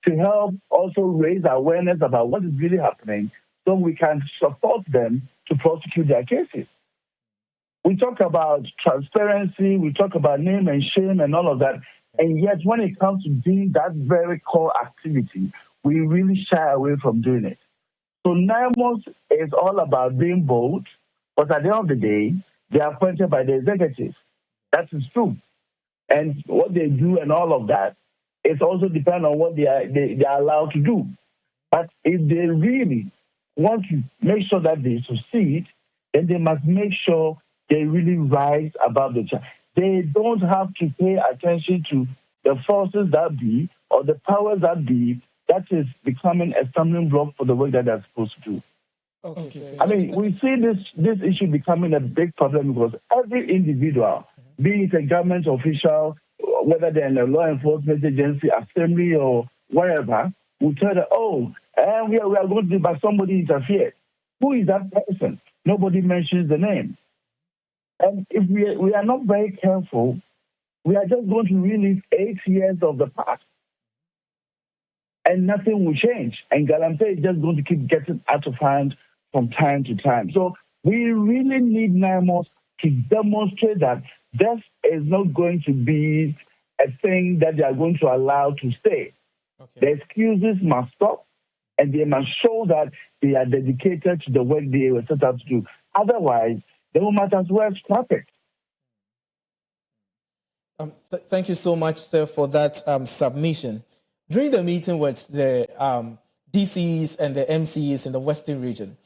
to help also raise awareness about what is really happening so we can support them to prosecute their cases. We talk about transparency, we talk about name and shame and all of that, and yet when it comes to doing that very core activity, we really shy away from doing it. So 9 months is all about being bold, but at the end of the day, they are appointed by the executive. That is true. And what they do and all of that, it also depends on what they are allowed to do. But if they really want to make sure that they succeed, then they must make sure they really rise above the challenge. They don't have to pay attention to the forces that be or the powers that be that is becoming a stumbling block for the work that they're supposed to do. Okay, I mean, we see this issue becoming a big problem because every individual, be it a government official, whether they're in a law enforcement agency, assembly, or wherever, will tell them, we are going to do, but somebody interfered. Who is that person? Nobody mentions the name. And if we are not very careful, we are just going to relive 8 years of the past. And nothing will change. And Galamsey is just going to keep getting out of hand from time to time. So we really need 9 months to demonstrate that this is not going to be a thing that they are going to allow to stay. Okay. The excuses must stop, and they must show that they are dedicated to the work they were set up to do. Otherwise, they will might as well scrap it. Thank you so much, sir, for that submission. During the meeting with the DCs and the MCs in the Western region,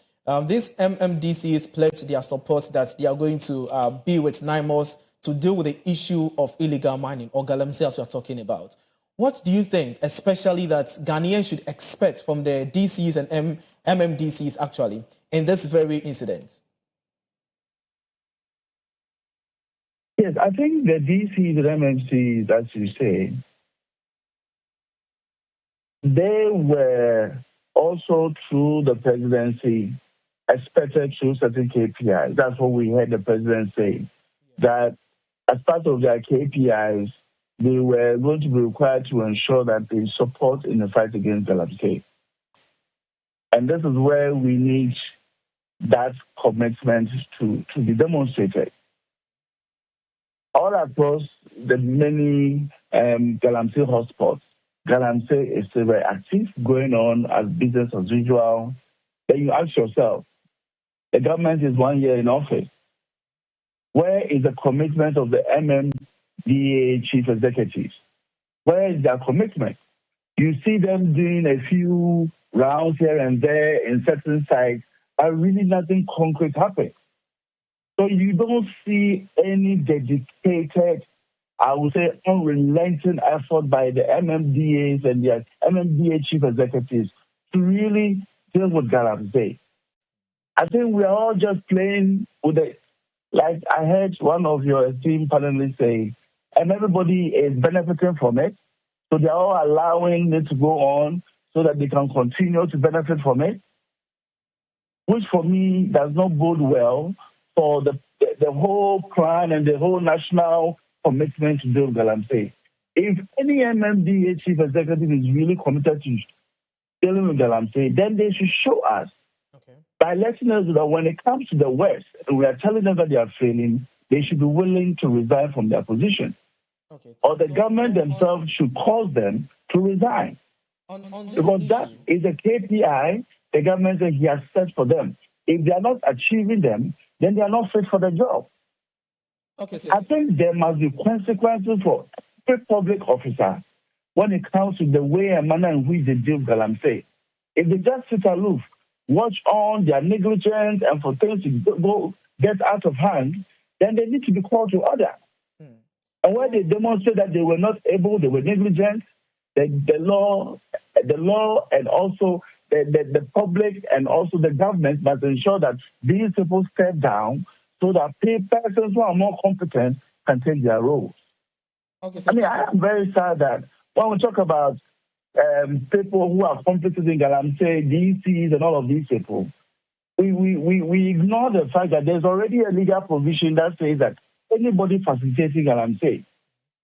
these MMDCs pledged their support that they are going to be with 9 months to deal with the issue of illegal mining, or Galamsey as we are talking about. What do you think, especially that Ghanaians should expect from the DCs and MMDCs actually in this very incident? Yes, I think the DCs and MMCs, as you say, they were also through the presidency expected through certain KPIs. That's what we heard the president say, that as part of their KPIs, they were going to be required to ensure that they support in the fight against Galamsey. And this is where we need that commitment to be demonstrated. All across the many Galamsey hotspots, Galamsey is still very active, going on as business as usual. Then you ask yourself, the government is 1 year in office. Where is the commitment of the MMDA chief executives? Where is their commitment? You see them doing a few rounds here and there in certain sites, but really nothing concrete happens. So you don't see any dedicated, I would say, unrelenting effort by the MMDAs and the MMDA chief executives to really deal with Galamsey. I think we are all just playing with it. Like I heard one of your esteemed panelists say, and everybody is benefiting from it. So they're all allowing it to go on so that they can continue to benefit from it, which for me does not bode well for the whole plan and the whole national commitment to deal with Galamsey. If any MMDA chief executive is really committed to dealing with Galamsey, then they should show us by letting us know that when it comes to the West, and we are telling them that they are failing, they should be willing to resign from their position. Or the government themselves should cause them to resign. Because that is a KPI the government says he has set for them. If they are not achieving them, then they are not fit for the job. I think there must be consequences for every public officer when it comes to the way and manner in which they deal with Galamsey. If they just sit aloof, watch on their negligence and for things to go get out of hand, then they need to be called to order. And when they demonstrate that they were not able, they were negligent, the law and also the public and also the government must ensure that these people step down so that persons who are more competent can take their roles. I mean, I am very sad that when we talk about people who are competent in Galamsey, DCs, and all of these people, we ignore the fact that there's already a legal provision that says that anybody facilitating Galamsey.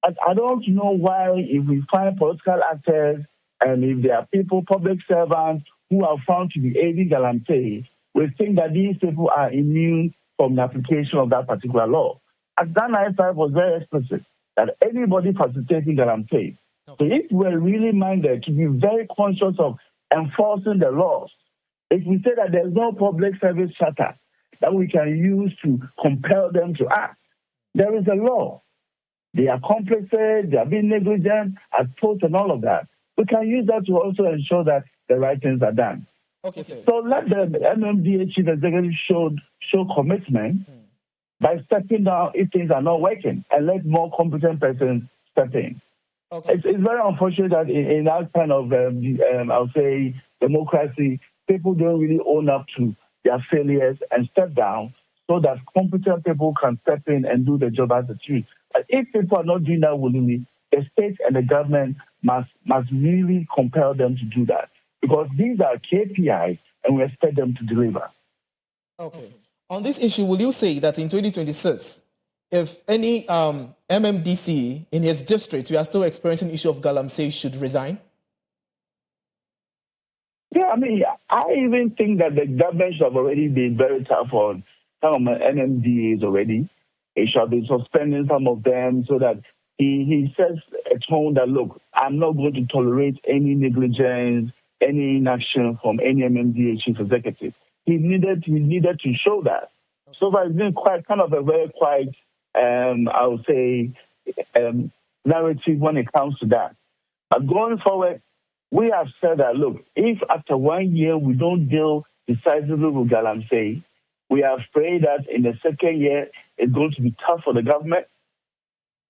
I don't know why, if we find political actors And if there are people, public servants, who are found to be aiding galamsey, we think that these people are immune from the application of that particular law. And that 95 was very explicit that anybody facilitating galamsey. So if we're really minded to be very conscious of enforcing the laws, if we say that there's no public service charter that we can use to compel them to act, there is a law. They are complicit, they are being negligent, exposed, and all of that. We can use that to also ensure that the right things are done. Okay, sir. So let the MMDA chief executive show commitment by stepping down if things are not working, and let more competent persons step in. Okay. It's very unfortunate that in that kind of, I'll say, democracy, people don't really own up to their failures and step down so that competent people can step in and do the job as it should. But if people are not doing that willingly, the state and the government must really compel them to do that, because these are KPIs and we expect them to deliver. Okay. On this issue, will you say that in 2026, if any MMDC in his district, we are still experiencing issue of galamsey, should resign? Yeah, I mean, I even think that the government should have already been very tough on some of the MMDAs already. It should have been suspending some of them so that he sets a tone that, look, I'm not going to tolerate any negligence, any inaction from any MMDA chief executive. He needed to show that. So far, it's been kind of a very quiet, I would say, narrative when it comes to that. But going forward, we have said that, look, if after 1 year we don't deal decisively with galamsey, we have prayed that in the second year it's going to be tough for the government.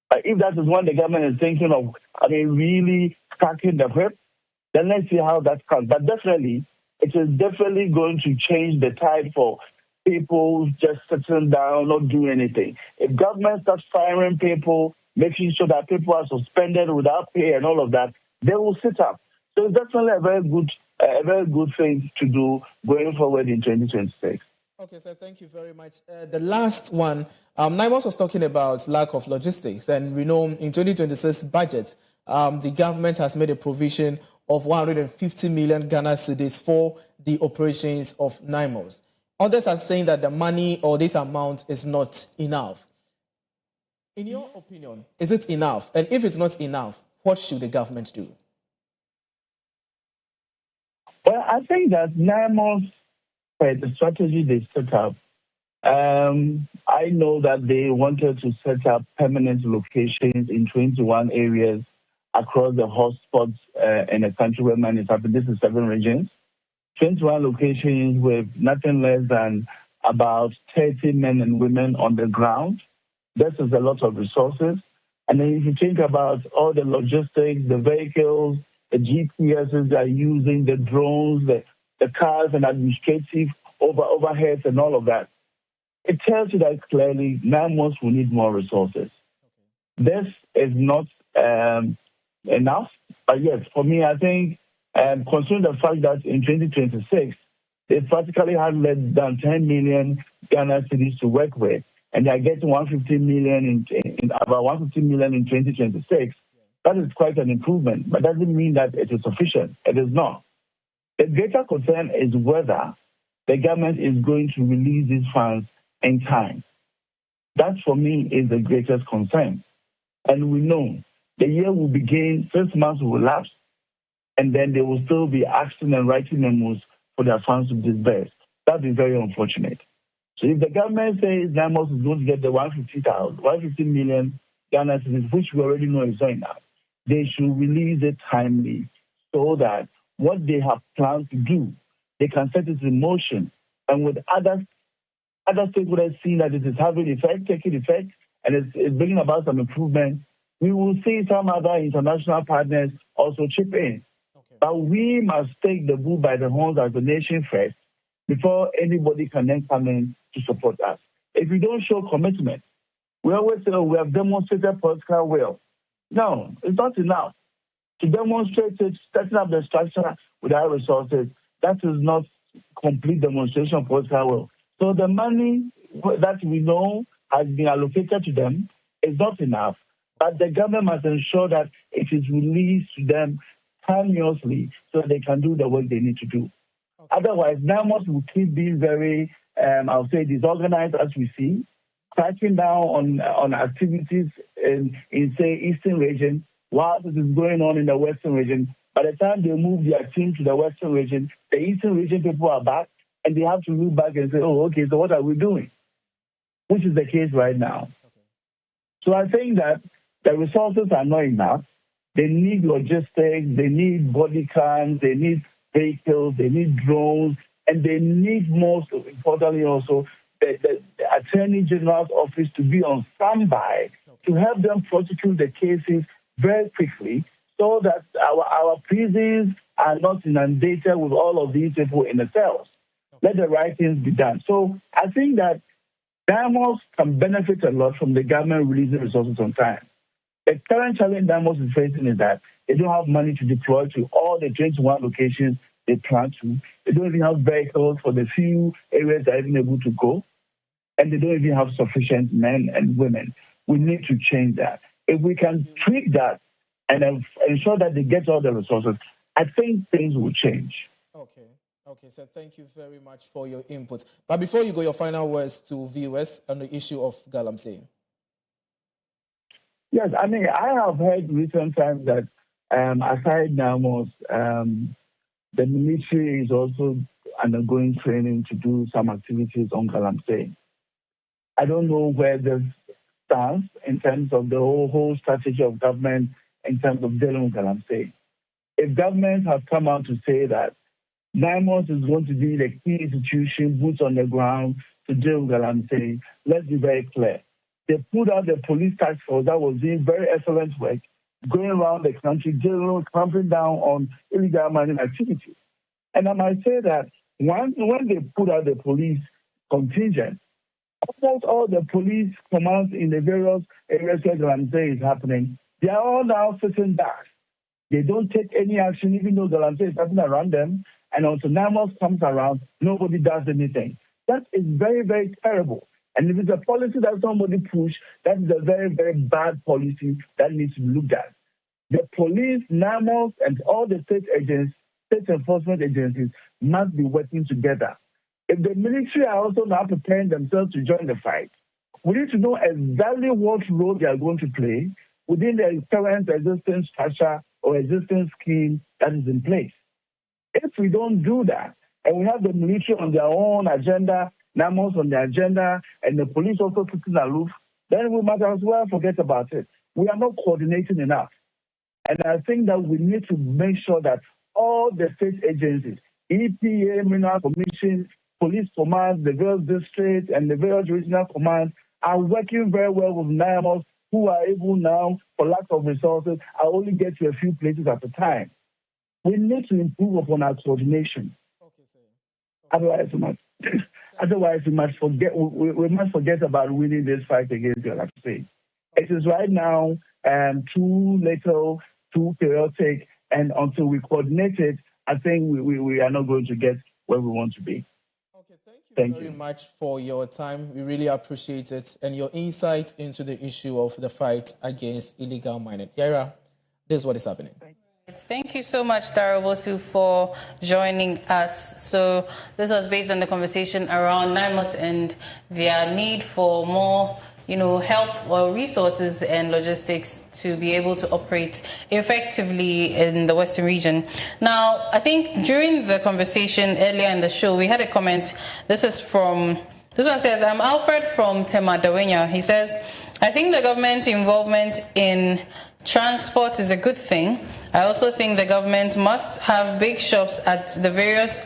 But if that is when the government is thinking of, really cracking the whip, then let's see how that comes. But definitely, it is definitely going to change the tide for people just sitting down, not doing anything. If government starts firing people, making sure that people are suspended without pay and all of that, they will sit up. So it's definitely a very good thing to do going forward in 2026. Okay, sir, thank you very much. The last one, Naimos was talking about lack of logistics, and we know in 2026 budget, the government has made a provision of 150 million Ghana cedis for the operations of Naimos. Others are saying that the money or this amount is not enough. In your opinion, is it enough? And if it's not enough, what should the government do? Well, I think that Naimos, the strategy they set up, I know that they wanted to set up permanent locations in 21 areas across the hotspots in the country where man is happening. This is 7 regions. 21 locations with nothing less than about 30 men and women on the ground. This is a lot of resources. And then if you think about all the logistics, the vehicles, the GPSs they are using, the drones, the cars and administrative overheads and all of that, it tells you that clearly Naimos will need more resources. This is not enough, but yes, for me, I think, considering the fact that in 2026, they practically had less than 10 million Ghana cedis to work with, and they are getting 150 million in about 150 million in 2026. That is quite an improvement, but doesn't mean that it is sufficient. It is not. The greater concern is whether the government is going to release these funds in time. That, for me, is the greatest concern. And we know the year will begin, 6 months will lapse, and then they will still be asking and writing memos for their funds to be disbursed. That is very unfortunate. So if the government says Naimos is going to get the 150 million Ghana cedis, which we already know is not enough, they should release it timely so that what they have planned to do, they can set it in motion. And with other stakeholders seeing that it is taking effect, and it's bringing about some improvement, we will see some other international partners also chip in. Okay. But we must take the bull by the horns as a nation first before anybody can then come in to support us. If we don't show commitment, we always say, we have demonstrated political will. No, it's not enough. To demonstrate it, setting up the structure with our resources, that is not complete demonstration of political will. So the money that we know has been allocated to them is not enough, but the government must ensure that it is released to them simultaneously so they can do the work they need to do. Okay. Otherwise, NAMOS will keep being very, I'll say, disorganized as we see, cracking down on activities in, say, Eastern region, whilst it is going on in the Western region. By the time they move their team to the Western region, the Eastern region people are back, and they have to look back and say, oh, okay, so what are we doing? Which is the case right now. Okay. So I think that the resources are not enough. They need logistics, they need body cams, they need vehicles, they need drones, and they need, most importantly also, the Attorney General's office to be on standby to help them prosecute the cases very quickly so that our prisons are not inundated with all of these people in the cells. Let the right things be done. So I think that NAMOS can benefit a lot from the government releasing resources on time. The current challenge NAMOS is facing is that they don't have money to deploy to all the 21 locations they plan to. They don't even have vehicles for the few areas they're even able to go. And they don't even have sufficient men and women. We need to change that. If we can tweak that and ensure that they get all the resources, I think things will change. Okay. Okay, so thank you very much for your input. But before you go, your final words to viewers on the issue of Galamsey. Yes, I mean, I have heard recent times that aside NAMOS, the military is also undergoing training to do some activities on Galamsey. I don't know where this stands in terms of the whole strategy of government in terms of dealing with Galamsey. If government has come out to say that NAMOS is going to be the key institution, boots on the ground to deal with Galamsey, let's be very clear. They put out the police task force that was doing very excellent work, going around the country, clamping down on illegal mining activities. And I might say that when they put out the police contingent, almost all the police commands in the various areas where Galamsey is happening, they are all now sitting back. They don't take any action, even though Galamsey is happening around them. And until NAMOS comes around, nobody does anything. That is very, very terrible. And if it's a policy that somebody pushed, that is a very, very bad policy that needs to be looked at. The police, NAMOS, and all the state enforcement agencies must be working together. If the military are also now preparing themselves to join the fight, we need to know exactly what role they are going to play within the current existing structure or existing scheme that is in place. If we don't do that, and we have the military on their own agenda, NAMOS on their agenda, and the police also sitting aloof, then we might as well forget about it. We are not coordinating enough. And I think that we need to make sure that all the state agencies, EPA, Mineral Commission, Police Command, the various districts, and the various regional commands are working very well with NAMOS, who are able now, for lack of resources, are only get to a few places at a time. We need to improve upon our coordination. Okay, Otherwise, we must forget about winning this fight against Galamsey. It is right now too little, too chaotic, and until we coordinate it, I think we are not going to get where we want to be. Okay, thank you very much for your time. We really appreciate it and your insight into the issue of the fight against illegal mining. Yaira, this is what is happening. Thank you so much, Darabosu, for joining us. So this was based on the conversation around NAMOS and their need for more, help or resources and logistics to be able to operate effectively in the Western region. Now, I think during the conversation earlier in the show, we had a comment. This one says, I'm Alfred from Temadawenya. He says, I think the government's involvement in transport is a good thing. I also think the government must have big shops at the various,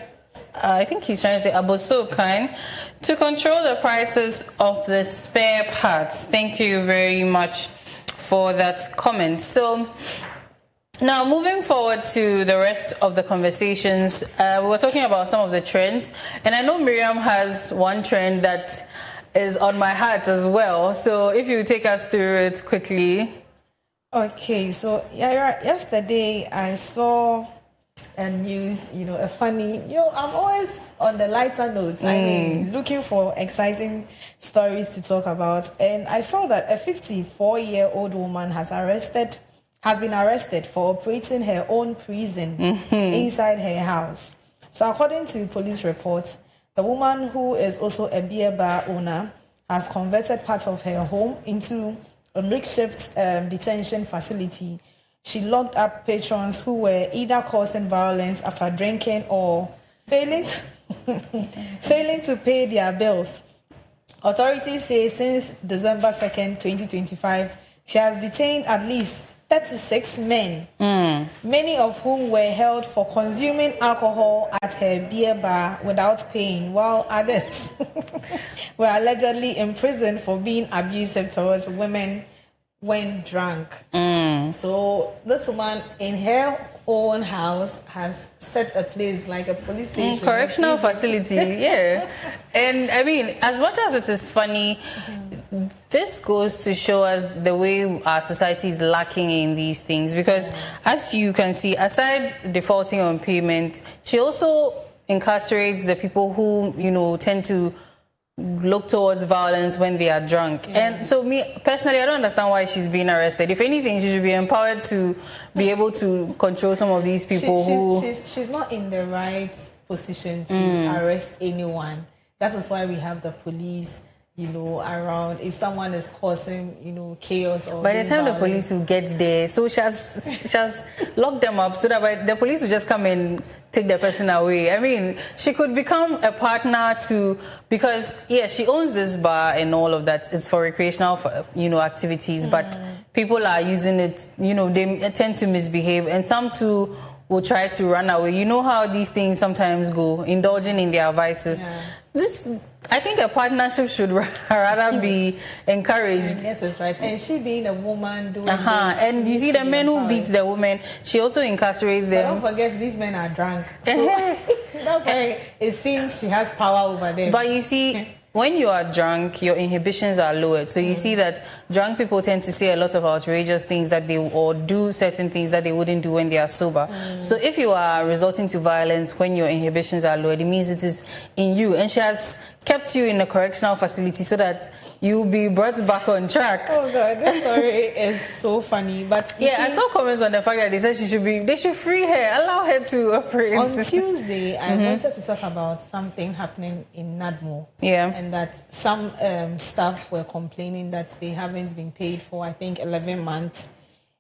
I think he's trying to say Abosokan, to control the prices of the spare parts. Thank you very much for that comment. So now moving forward to the rest of the conversations, we were talking about some of the trends. And I know Miriam has one trend that is on my heart as well. So if you take us through it quickly. Okay, so yesterday I saw a news, a funny, I'm always on the lighter notes. I mean, looking for exciting stories to talk about. And I saw that a 54-year-old woman has arrested has been arrested for operating her own prison inside her house. So according to police reports, the woman, who is also a beer bar owner, has converted part of her home into a makeshift detention facility. She locked up patrons who were either causing violence after drinking or failing to pay their bills. Authorities say since December 2nd, 2025, she has detained at least 36 men, many of whom were held for consuming alcohol at her beer bar without paying, while others were allegedly imprisoned for being abusive towards women when drunk. So this woman in her own house has set a place like a police station. Correctional facility, yeah. And I mean, as much as it is funny, this goes to show us the way our society is lacking in these things. Because as you can see, aside defaulting on payment, she also incarcerates the people who, you know, tend to look towards violence when they are drunk. And so me personally, I don't understand why she's being arrested. If anything, she should be empowered to be able to control some of these people. She's not in the right position to arrest anyone. That is why we have the police, you know, around. If someone is causing, you know, chaos or by the time violence, the police will get there, so she has locked them up so that the police will just come and take the person away. I mean, she could become a partner to, because she owns this bar and all of that. It's for recreational, you know, activities, but people are using it, you know, they tend to misbehave, and some too will try to run away. You know how these things sometimes go, indulging in their vices. I think a partnership should rather be encouraged. Yes, that's right. And she being a woman doing this. And you see the men who beat the women, she also incarcerates them. But don't forget, these men are drunk. So that's why it seems she has power over them. But you see, when you are drunk, your inhibitions are lowered. So you see that drunk people tend to say a lot of outrageous things or do certain things that they wouldn't do when they are sober. So if you are resorting to violence when your inhibitions are lowered, it means it is in you. And she has kept you in a correctional facility so that you'll be brought back on track. Oh God, this story is so funny. But I saw comments on the fact that they said they should free her, allow her to operate. On Tuesday, I wanted to talk about something happening in Nadmo. And that some staff were complaining that they haven't been paid for, I think, 11 months.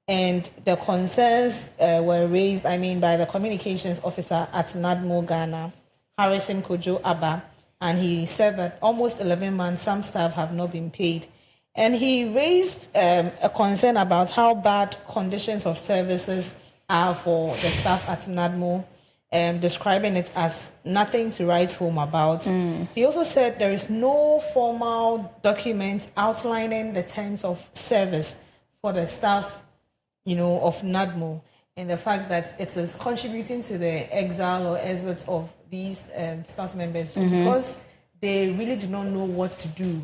And the concerns were raised, by the communications officer at Nadmo Ghana, Harrison Kojo Abba. And he said that almost 11 months, some staff have not been paid. And he raised a concern about how bad conditions of services are for the staff at NADMO, describing it as nothing to write home about. He also said there is no formal document outlining the terms of service for the staff, of NADMO, and the fact that it is contributing to the exile or exit of these staff members because they really do not know what to do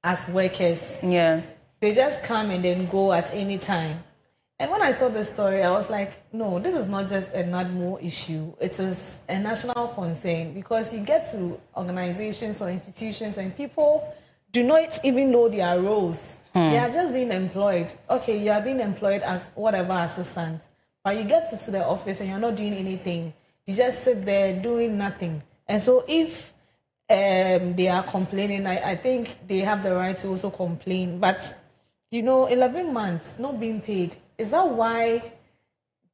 as workers. They just come and then go at any time. And when I saw the story, I was like, no, this is not just a NADMO issue. It is a national concern, because you get to organizations or institutions and people do not even know their roles. They are just being employed. Okay, you are being employed as whatever assistant, but you get to the office and you're not doing anything. You just sit there doing nothing. And so if they are complaining, I think they have the right to also complain. But, 11 months not being paid, is that why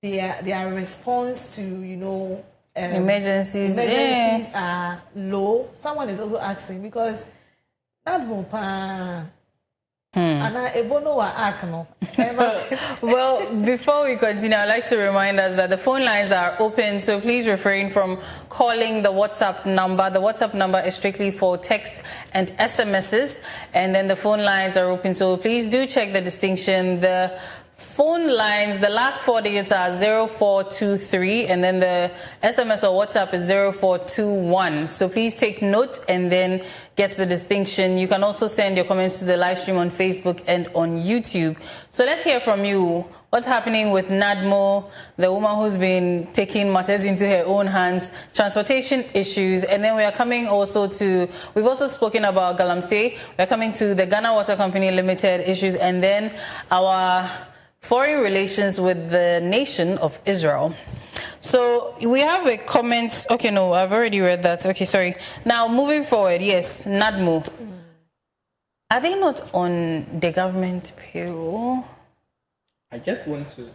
their response to, emergencies are low? Someone is also asking, because well, before we continue, I'd like to remind us that the phone lines are open, so please refrain from calling the WhatsApp number. The WhatsApp number is strictly for texts and SMSs, and then the phone lines are open, so please do check the distinction. The phone lines, the last 4 digits are 0423, and then the SMS or WhatsApp is 0421. So please take note and then get the distinction. You can also send your comments to the live stream on Facebook and on YouTube. So let's hear from you. What's happening with NADMO, the woman who's been taking matters into her own hands, transportation issues, and then we are coming also to, we've also spoken about Galamsey, we're coming to the Ghana Water Company Limited issues, and then our foreign relations with the nation of Israel. So we have a comment. Okay, no, I've already read that. Okay, sorry. Now, moving forward, yes, NADMO. Are they not on the government payroll? I just want to...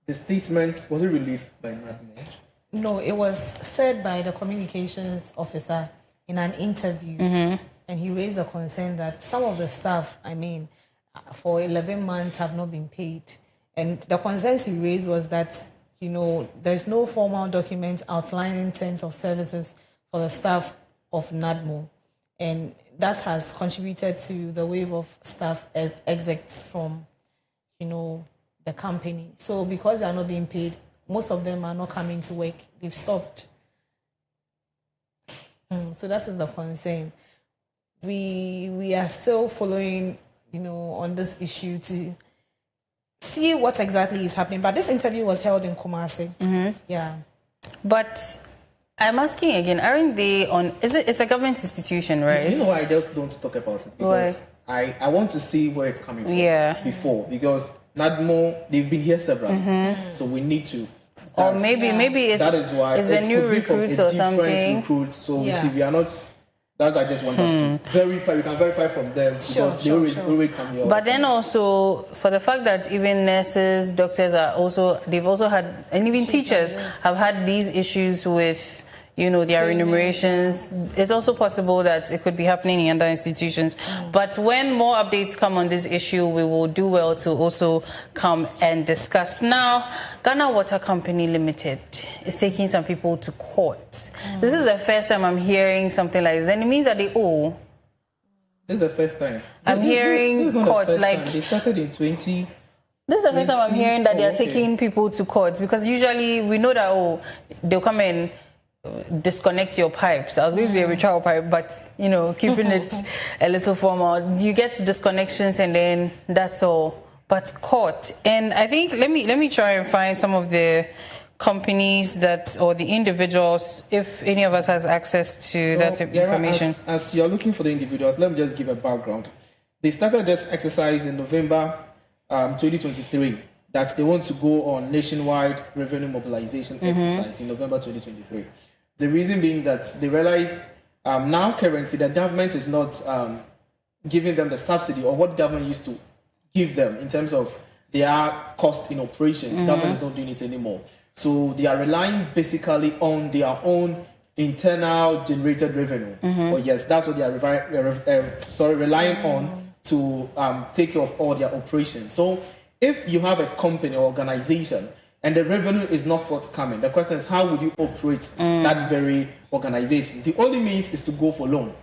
The statement, was it released by NADMO? No, it was said by the communications officer in an interview. And he raised a concern that some of the staff, for 11 months have not been paid. And the concerns he raised was that, there's no formal document outlining terms of services for the staff of NADMO. And that has contributed to the wave of staff exits from, the company. So because they are not being paid, most of them are not coming to work. They've stopped. So that is the concern. We are still following, on this issue to see what exactly is happening. But this interview was held in Kumasi. Yeah. But I'm asking again, aren't they on... It's a government institution, right? You know why I just don't talk about it? Because I want to see where it's coming from before. Because NADMO, they've been here several. So we need to... Or maybe it's... That is why it's a new recruits or something. Recruits, so you see, we are not... That's what I just want us to verify. We can verify from them because they always come here. But then also, for the fact that even nurses, doctors they've also had, and even teachers have had these issues with, their remunerations. It's also possible that it could be happening in other institutions. But when more updates come on this issue, we will do well to also come and discuss. Now, Ghana Water Company Limited is taking some people to court. This is the first time I'm hearing something like this. And it means that they owe. This is the first time. I'm hearing courts like... They started in 20... This is the first time I'm hearing that they are taking people to court. Because usually we know that, they'll come and disconnect your pipes. I was going to say a trial pipe, but keeping it a little formal. You get disconnections and then that's all. But court, and I think let me try and find some of the companies or the individuals, if any of us has access to that information. As you're looking for the individuals, let me just give a background. They started this exercise in November 2023. That they want to go on nationwide revenue mobilization exercise in November 2023. The reason being that they realize now currently the government is not giving them the subsidy or what government used to give them in terms of their cost in operations. Government is not doing it anymore. So they are relying basically on their own internal generated revenue. Oh yes, that's what they are relying on to take care of all their operations. So if you have a company or organization and the revenue is not forthcoming, the question is, how would you operate that very organization? The only means is to go for loan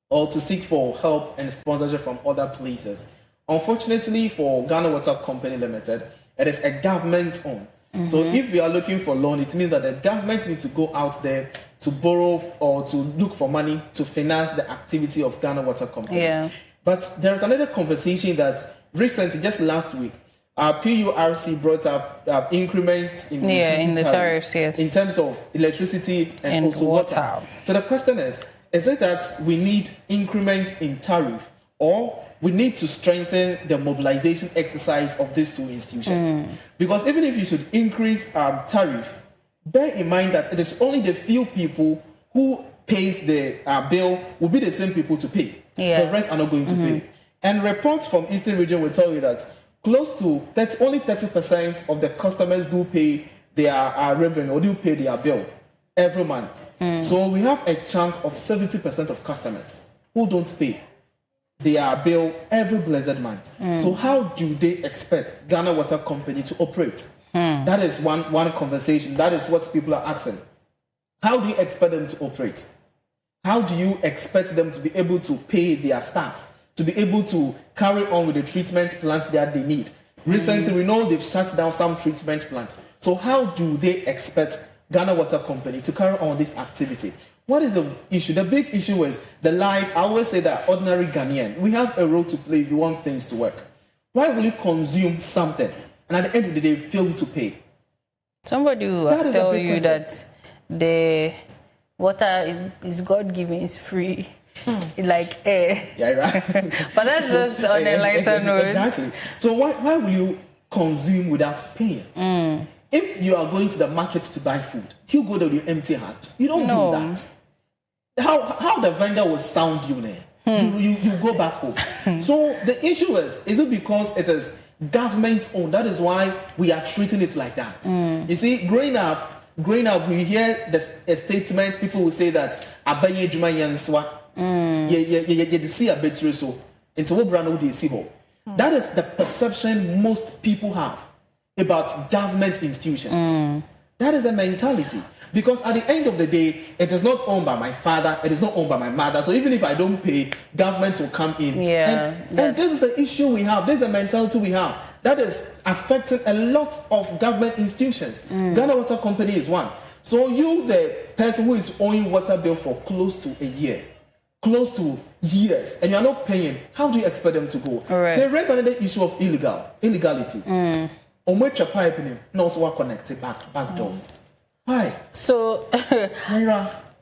or to seek for help and sponsorship from other places. Unfortunately for Ghana Water Company Limited, it is a government-owned. So if we are looking for loan, it means that the government needs to go out there to borrow or to look for money to finance the activity of Ghana Water Company. Yeah. But there's another conversation that recently, just last week, PURC brought up increments in the tariffs, yes, in terms of electricity and also water. So the question is it that we need increment in tariff or we need to strengthen the mobilization exercise of these two institutions? Because even if you should increase tariff, bear in mind that it is only the few people who pays the bill will be the same people to pay. The rest are not going to pay. And reports from Eastern Region will tell you that close to only 30% of the customers do pay their revenue or do pay their bill every month. So we have a chunk of 70% of customers who don't pay their bill every blessed month. So how do they expect Ghana Water Company to operate? That is one conversation. That is what people are asking. How do you expect them to operate? How do you expect them to be able to pay their staff, to be able to carry on with the treatment plants that they need? Recently, we know they've shut down some treatment plants. So how do they expect Ghana Water Company to carry on this activity? What is the issue? The big issue is the life. I always say that ordinary Ghanaian, we have a role to play if we want things to work. Why will you consume something and at the end of the day fail to pay? Somebody will tell you that the water is God-given, is free. Like air. Yeah, right. But that's just on a lighter note. Exactly. So why will you consume without paying. If you are going to the market to buy food, you go there with your empty hand. You don't do that. How the vendor will sound you there? You go back home. So the issue is it because it is government owned? That is why we are treating it like that. You see, growing up, we hear a statement. People will say that "Abanye juma yanswa." You see a bit so. Into what brand would you see? That is the perception most people have about government institutions. That is a mentality. Because at the end of the day, it is not owned by my father, it is not owned by my mother. So even if I don't pay, government will come in. And this is the issue we have. This is the mentality we have. That is affecting a lot of government institutions. Ghana Water Company is one. So you, the person who is owing water bill for close to a year, close to years, and you are not paying, how do you expect them to go? They raise another issue of illegality. On which a pipe no also connected back door. Why? So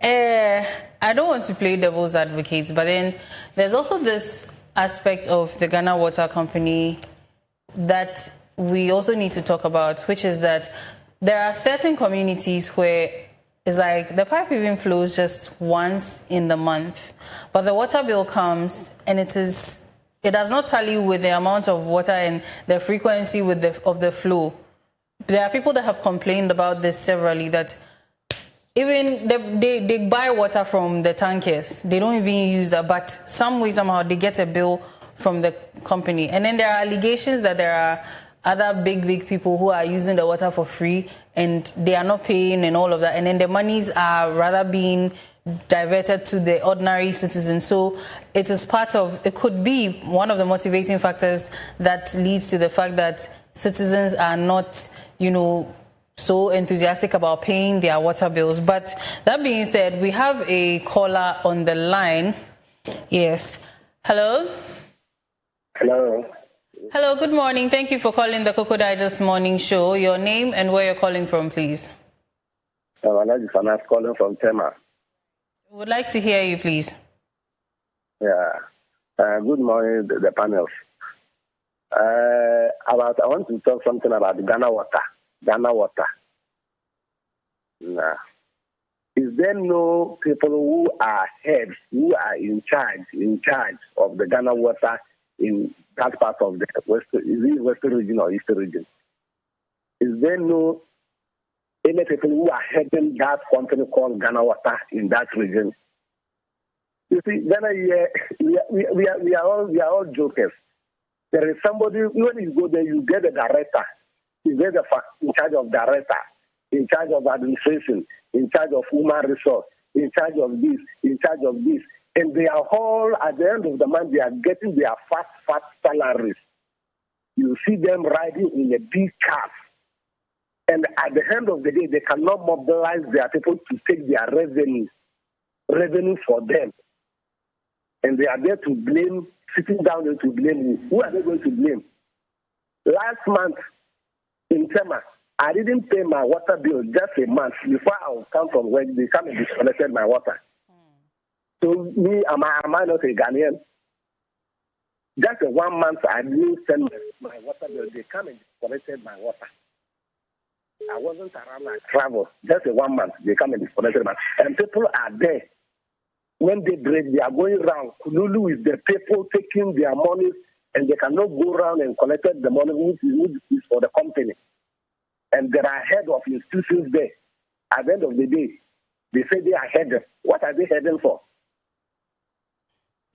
I don't want to play devil's advocate, but then there's also this aspect of the Ghana Water Company that we also need to talk about, which is that there are certain communities where it's like the pipe even flows just once in the month, but the water bill comes and it does not tally with the amount of water and the frequency of the flow. There are people that have complained about this severally, that even they buy water from the tankers. They don't even use that, but some way, somehow, they get a bill from the company. And then there are allegations that there are other big people who are using the water for free and they are not paying and all of that. And then the monies are rather being diverted to the ordinary citizens. So it could be one of the motivating factors that leads to the fact that citizens are not, so enthusiastic about paying their water bills. But that being said, we have a caller on the line. Yes. Hello? Hello, good morning. Thank you for calling the Koko Digest Morning Show. Your name and where you're calling from, please. My name is Anas, calling from Tema. Would like to hear you, please. Yeah. Good morning, the panel. I want to talk something about Ghana Water. Nah. Is there no people who are heads, who are in charge of the Ghana Water in that part of the western region or eastern region? Is there no any people who are heading that company called Ghana Water in that region? You see, Ghana here, we are all jokers. There is somebody, when you go there, you get a director. You get in charge of director, in charge of administration, in charge of human resource, in charge of this, in charge of this. And they are all, at the end of the month, they are getting their fat salaries. You see them riding in a big car. And at the end of the day, they cannot mobilize their people to take their revenue for them. And they are there to blame, sitting down there to blame you. Who are they going to blame? Last month in Tema, I didn't pay my water bill just a month before I would come from work. They come and disconnected my water. So me, am I not a Ghanaian? Just 1 month, I didn't send my water bill. They come and disconnected my water. I wasn't around. I traveled. Just 1 month, they come and disconnected my. And people are there. When they break, they are going around. Kululu is the people taking their money, and they cannot go around and collect the money which is for the company. And there are head of institutions there. At the end of the day, they say they are headed. What are they heading for?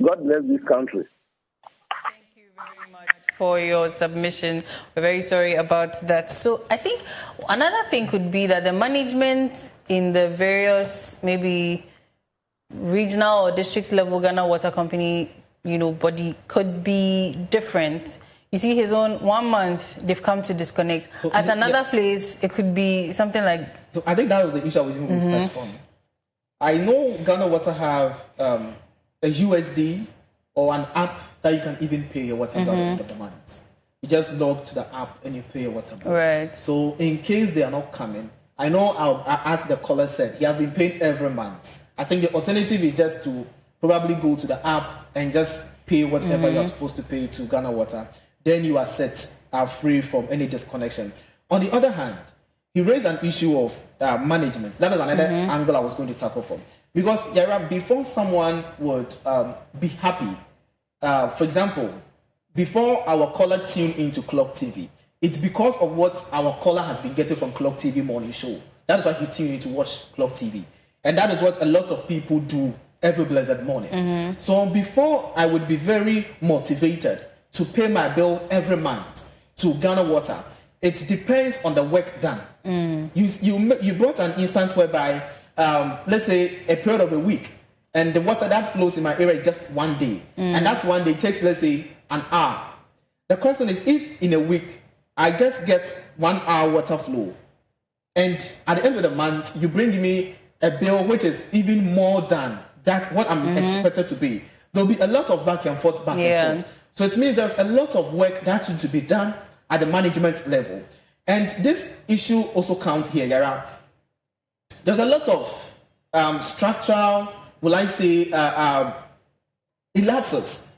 God bless this country. Thank you very much for your submission. We're very sorry about that. So I think another thing could be that the management in the various maybe regional or district level Ghana Water Company, body could be different. You see, his own 1 month, they've come to disconnect. So at another place, it could be something like... So I think that was the issue I was even going to touch on. I know Ghana Water have a USD or an app that you can even pay your water bill at the end of the month. You just log to the app and you pay your water bill. Right. So in case they are not coming, I know as the caller said, he has been paid every month. I think the alternative is just to probably go to the app and just pay whatever you're supposed to pay to Ghana Water. Then you are set. are free from any disconnection. On the other hand, he raised an issue of management. That is another angle I was going to tackle from. Because, Yara, before someone would be happy, for example, before our caller tuned into Clock TV, it's because of what our caller has been getting from Clock TV morning show. That is why he tuned in to watch Clock TV. And that is what a lot of people do every blessed morning. So before I would be very motivated to pay my bill every month to Ghana Water, it depends on the work done. You brought an instance whereby, let's say, a period of a week, and the water that flows in my area is just 1 day. And that 1 day takes, let's say, an hour. The question is, if in a week, I just get 1 hour water flow, and at the end of the month, you bring me a bill which is even more than that's what I'm expected to be, there'll be a lot of back and forth. So it means there's a lot of work that needs to be done at the management level. And this issue also counts here, Yara. There's a lot of structural, will I say, elapses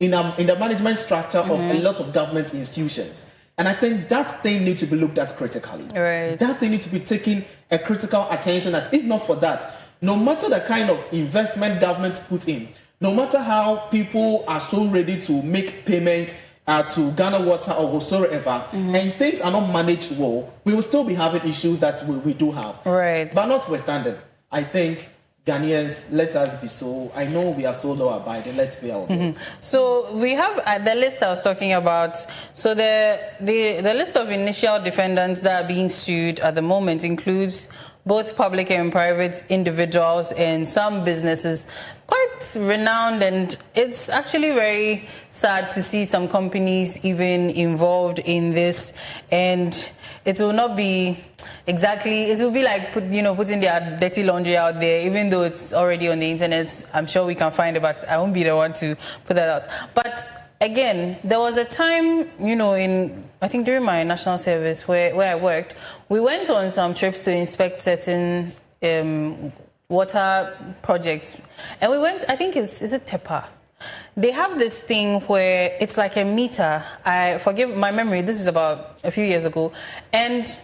in the management structure of a lot of government institutions. And I think that thing needs to be looked at critically. Right. That thing needs to be taken a critical attention at. If not for that, no matter the kind of investment government puts in, no matter how people are so ready to make payments to Ghana Water or whatsoever, and things are not managed well, we will still be having issues that we do have. Right. But notwithstanding, I think Ghanaians, let us be so. I know we are so law abiding. Let's pay our bills. So we have the list I was talking about. So the list of initial defendants that are being sued at the moment includes both public and private individuals and some businesses, quite renowned, and it's actually very sad to see some companies even involved in this. And it will not be exactly, it will be like putting their dirty laundry out there, even though it's already on the internet. I'm sure we can find it, but I won't be the one to put that out. But again, there was a time, I think during my national service where I worked, we went on some trips to inspect certain water projects. And we went, I think is it Tepa? They have this thing where it's like a meter. I forgive my memory, this is about a few years ago. And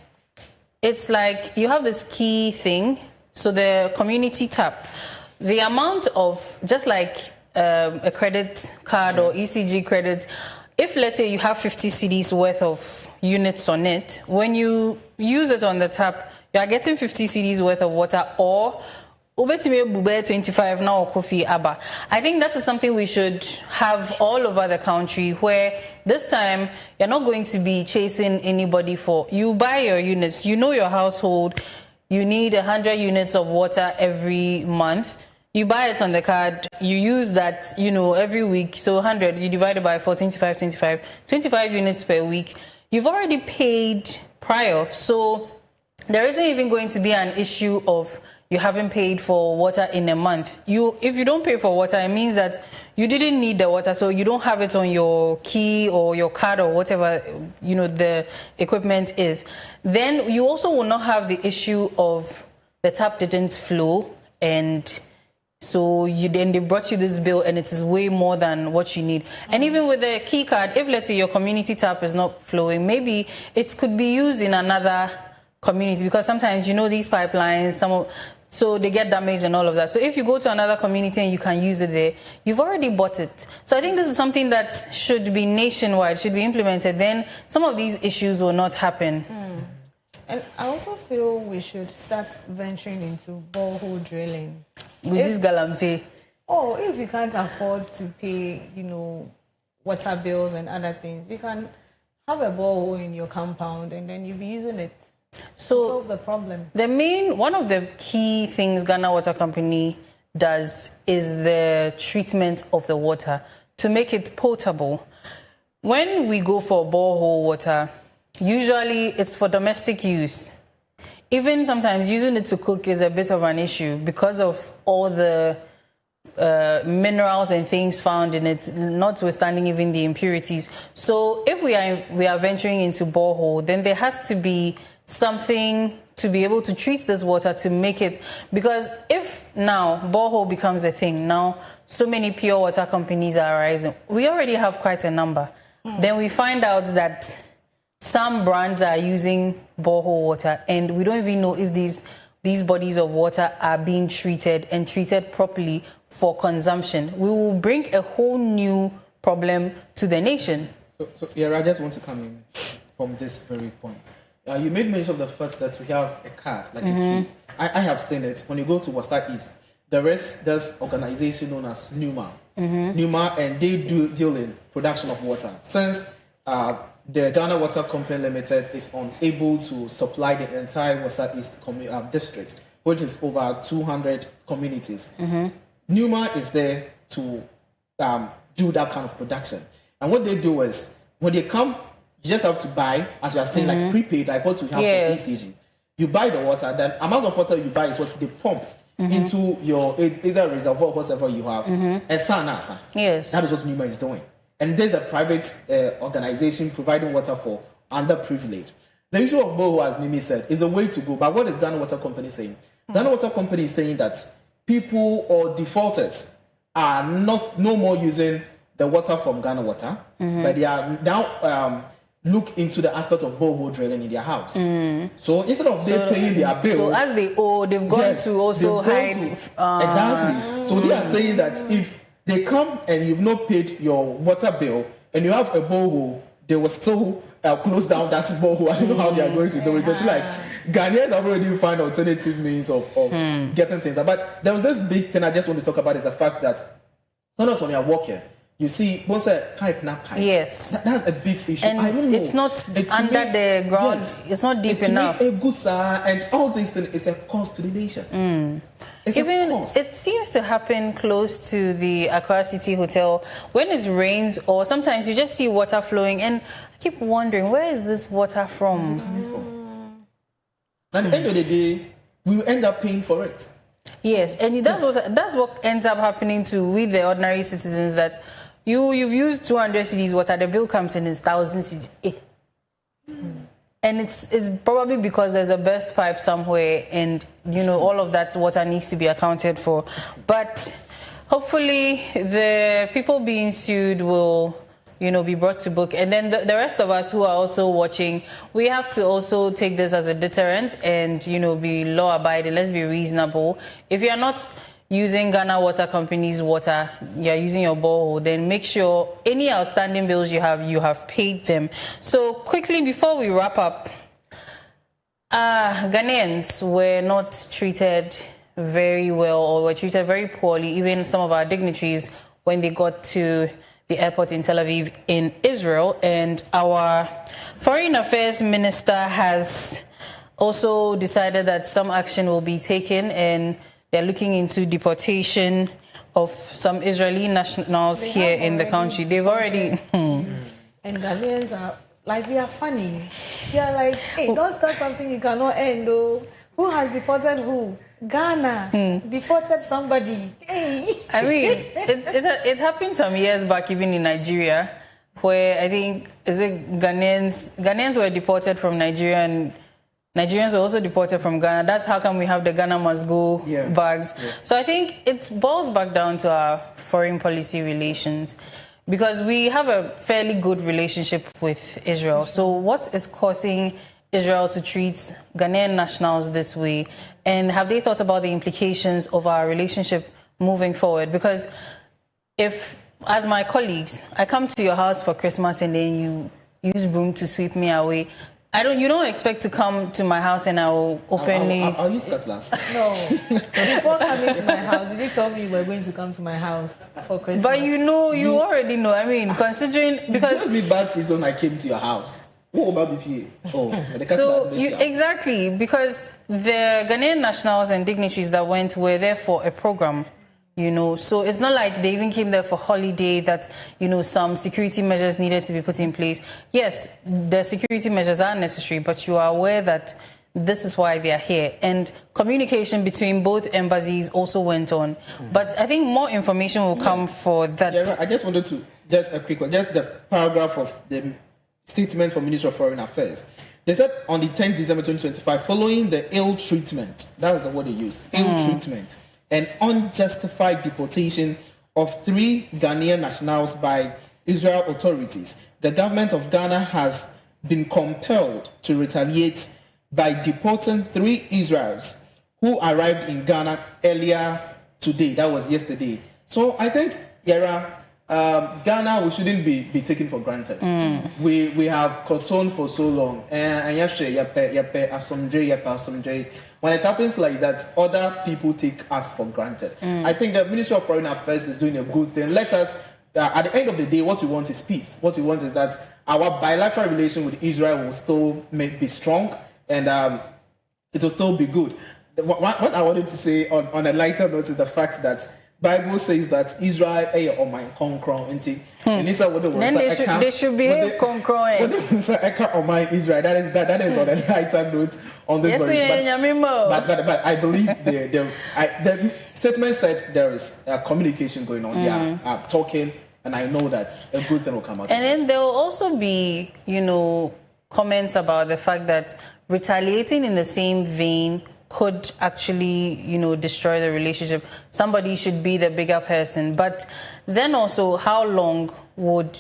it's like you have this key thing. So the community tap, the amount of, just like a credit card or ECG credit, if let's say you have 50 cedis worth of units on it, when you use it on the tap, you are getting 50 cedis worth of water, or 25 now coffee abba. I think that is something we should have all over the country, where this time you're not going to be chasing anybody for, you buy your units, your household, you need 100 units of water every month. You buy it on the card, you use that, every week. So 100, you divide it by 4, 25 units per week. You've already paid prior. So there isn't even going to be an issue of you haven't paid for water in a month. If you don't pay for water, it means that you didn't need the water, so you don't have it on your key or your card or whatever, the equipment is. Then you also will not have the issue of the tap didn't flow, and so they brought you this bill and it is way more than what you need. And even with the key card, if let's say your community tap is not flowing, maybe it could be used in another community, because sometimes these pipelines, so they get damaged and all of that. So if you go to another community and you can use it there, you've already bought it. So I think this is something that should be nationwide, should be implemented. Then some of these issues will not happen. And I also feel we should start venturing into borehole drilling. With this galamsey. Oh, if you can't afford to pay, water bills and other things, you can have a borehole in your compound and then you'll be using it to solve the problem. One of the key things Ghana Water Company does is the treatment of the water to make it potable. When we go for borehole water, usually it's for domestic use. Even sometimes using it to cook is a bit of an issue because of all the minerals and things found in it, notwithstanding even the impurities. So if we are venturing into borehole, then there has to be something to be able to treat this water to make it, because if now borehole becomes a thing, now so many pure water companies are rising. We already have quite a number. Then we find out that some brands are using borehole water, and we don't even know if these bodies of water are being treated and treated properly for consumption. We will bring a whole new problem to the nation. So I just want to come in from this very point. You made mention of the fact that we have a card, like a key. I have seen it. When you go to Wasa East, there's organization known as NUMA. NUMA, and they deal in production of water. Since the Ghana Water Company Limited is unable to supply the entire Wasa East district, which is over 200 communities. NUMA is there to do that kind of production. And what they do is, when they come, you just have to buy, as you are saying, like prepaid, like what we have for ECG. You buy the water, the amount of water you buy is what they pump into your either reservoir or whatever you have. Yes. That is what NUMA is doing. And there's a private organization providing water for underprivileged. The issue of borehole, as Mimi said, is the way to go. But what is Ghana Water Company saying? Ghana Water Company is saying that people or defaulters are no more using the water from Ghana Water, but they are now look into the aspect of borehole drilling in their house. So instead of them paying their bill, so as they owe, they've gone to also hide. Exactly. So they are saying that if they come and you've not paid your water bill and you have a borehole, they will still close down that borehole. I don't know how they are going to do it. So it's like Ghanaians have already found alternative means of getting things. But there was this big thing I just want to talk about, is the fact that sometimes when you are walking, you see, what's a pipe, not pipe. Yes. That's a big issue. And I don't know. It's not under the ground. Yes. It's not deep enough. And all these things is a cost to the nation. It's even a cost. It seems to happen close to the Accra City Hotel when it rains, or sometimes you just see water flowing, and I keep wondering, where is this water from? At the end of the day, we will end up paying for it. Yes, and that's what ends up happening to with the ordinary citizens, that you've used 200 cedis water, the bill comes in 1,000 cedis. And it's probably because there's a burst pipe somewhere, and all of that water needs to be accounted for. But hopefully the people being sued will be brought to book. And then the rest of us who are also watching, we have to also take this as a deterrent and, be law abiding. Let's be reasonable. If you're not using Ghana Water Company's water, you're using your borehole, then make sure any outstanding bills you have paid them. So quickly, before we wrap up, Ghanaians were not treated very well, or were treated very poorly, even some of our dignitaries, when they got to the airport in Tel Aviv in Israel. And our Foreign Affairs Minister has also decided that some action will be taken, and they're looking into deportation of some Israeli nationals here in the country. They've already... And Ghanaians are like, we are funny. We are like, hey, don't start something you cannot end, though. Who has deported who? Ghana deported somebody. Hey. I mean, it happened some years back, even in Nigeria, where I think, Ghanaians were deported from Nigeria, and Nigerians were also deported from Ghana. That's how come we have the Ghana must go bags. Yeah. So I think it boils back down to our foreign policy relations, because we have a fairly good relationship with Israel. So what is causing Israel to treat Ghanaian nationals this way? And have they thought about the implications of our relationship moving forward? Because if, as my colleagues, I come to your house for Christmas and then you use broom to sweep me away, you don't expect to come to my house and I'll openly... I'll use cutlass. No. Before coming to my house, did you tell me you were going to come to my house for Christmas? But you already know. I mean, considering... Because... You gave me bad treatment when I came to your house. Exactly, because the Ghanaian nationals and dignitaries that went were there for a program. So it's not like they even came there for holiday, that, some security measures needed to be put in place. Yes, the security measures are necessary, but you are aware that this is why they are here. And communication between both embassies also went on. But I think more information will come for that. Yeah, right. I just wanted to, just a quick one, just the paragraph of the statement from Ministry of Foreign Affairs. They said on the 10th December 2025, following the ill treatment, that was the word they used, ill treatment, and unjustified deportation of 3 Ghanaian nationals by Israel authorities, the government of Ghana has been compelled to retaliate by deporting 3 Israelis who arrived in Ghana earlier today. That was yesterday. So I think, Yara, Ghana, we shouldn't be taken for granted. We have cottoned for so long, and when it happens like that, other people take us for granted. I think the Ministry of Foreign Affairs is doing a good thing. Let us, at the end of the day, what we want is peace. What we want is that our bilateral relation with Israel will still be strong, and it will still be good. What I wanted to say on a lighter note is the fact that Bible says that Israel or my concron and then they should behave concron. My Israel. That is on a lighter note on this but I believe the statement said there is a communication going on. They are talking, and I know that a good thing will come out. And then there will also be, comments about the fact that retaliating in the same vein could actually, destroy the relationship. Somebody should be the bigger person. But then also, how long would,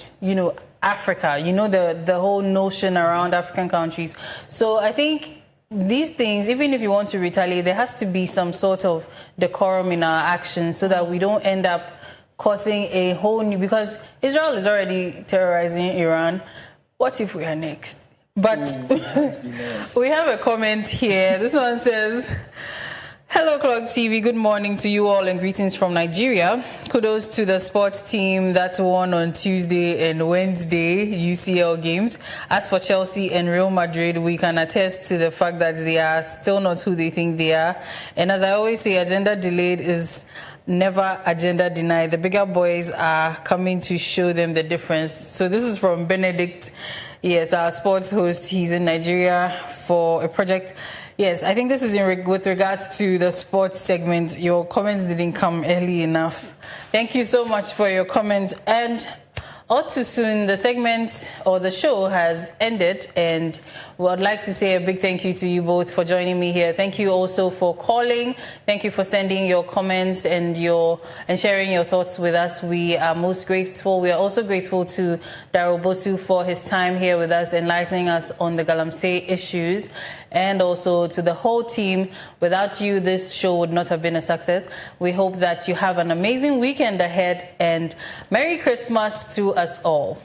Africa, the whole notion around African countries. So I think these things, even if you want to retaliate, there has to be some sort of decorum in our actions so that we don't end up causing a whole new, because Israel is already terrorizing Iran. What if we are next? But we have a comment here. This one says, "Hello, Clock TV. Good morning to you all and greetings from Nigeria. Kudos to the sports team that won on Tuesday and Wednesday UCL games. As for Chelsea and Real Madrid, we can attest to the fact that they are still not who they think they are. And as I always say, agenda delayed is never agenda denied. The bigger boys are coming to show them the difference." So this is from Benedict. Yes, our sports host. He's in Nigeria for a project. Yes, I think this is with regards to the sports segment. Your comments didn't come early enough. Thank you so much for your comments. And all too soon, the segment or the show has ended, and we would like to say a big thank you to you both for joining me here. Thank you also for calling. Thank you for sending your comments and sharing your thoughts with us. We are most grateful. We are also grateful to Darrell Bosu for his time here with us, enlightening us on the Galamsey issues, and also to the whole team. Without you, this show would not have been a success. We hope that you have an amazing weekend ahead, and Merry Christmas to us all.